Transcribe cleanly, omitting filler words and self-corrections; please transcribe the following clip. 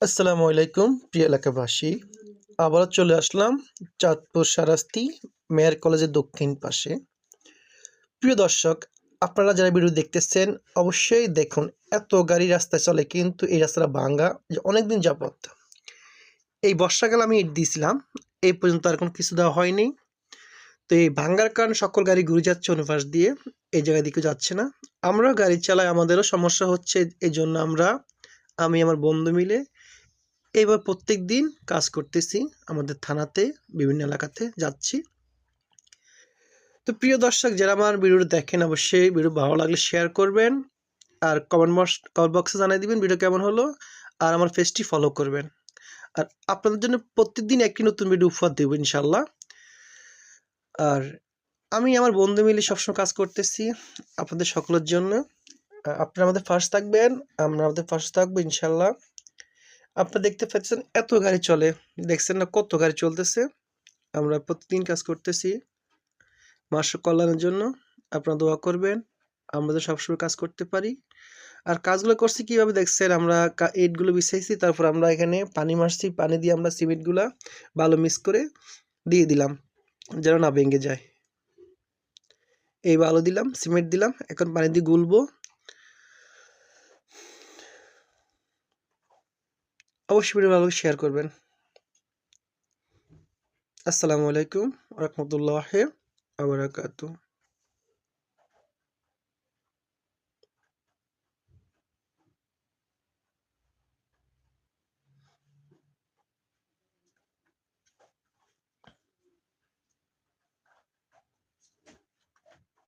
আসসালামু আলাইকুম প্রিয় এলাকাবাসী। আবারও চলে আসলাম চাঁদপুর শারাস্তি মেয়ের কলেজের দক্ষিণ পাশে। প্রিয় দর্শক, আপনারা যারা ভিডিও দেখতেছেন অবশ্যই দেখুন, এত গাড়ি রাস্তায় চলে কিন্তু এই রাস্তাটা ভাঙ্গা যে অনেকদিন যাবত। এই বর্ষাকালে আমি ইট দিয়েছিলাম, এই পর্যন্ত আর কোনো কিছু দেওয়া হয়নি। তো এই ভাঙ্গার কারণে সকল গাড়ি ঘুরে যাচ্ছে অনুপাশ দিয়ে, এই জায়গায় দিকে যাচ্ছে না। আমরাও গাড়ি চালাই, আমাদেরও সমস্যা হচ্ছে। এই জন্য আমি আমার বন্ধু মিলে এবার প্রত্যেকদিন কাজ করতেছি, আমাদের থানাতে বিভিন্ন এলাকাতে যাচ্ছি। তো প্রিয় দর্শক, যারা আমার ভিডিওটা দেখেন অবশ্যই ভিডিও ভালো লাগলে শেয়ার করবেন, আর কমেন্ট বক্সে জানিয়ে দিবেন ভিডিও কেমন হলো, আর আমার পেজটি ফলো করবেন। আর আপনাদের জন্য প্রত্যেকদিন একটি নতুন ভিডিও উপহার দেবো ইনশাল্লাহ। আর আমি আমার বন্ধু মিলে সবসময় কাজ করতেছি আপনাদের সকলের জন্য। আপনারা আমাদের ফার্স্ট থাকবেন, আমরা আমাদের ফার্স্ট থাকবো ইনশাল্লাহ। আপনারা দেখতে পাচ্ছেন এত গাড়ি চলে, দেখছেন না কত গাড়ি চলতেছে। আমরা প্রতিদিন কাজ করতেছি মানুষের কল্যাণের জন্য। আপনারা দোয়া করবেন আমরা তো সবসময় কাজ করতে পারি। আর কাজগুলো করছি কিভাবে দেখছেন, আমরা ইটগুলো বিছাইছি, তারপর আমরা এখানে পানি মারছি, পানি দিয়ে আমরা সিমেন্টগুলা ভালো মিক্স করে দিয়ে দিলাম যেন না ভেঙে যায়। এই বালু দিলাম, সিমেন্ট দিলাম, এখন পানি দিয়ে গুলবো। অবশ্যই ভিডিও ভালো শেয়ার করবেন। আসসালামু আলাইকুম ওয়া রাহমাতুল্লাহি ওয়া বারাকাতুহু।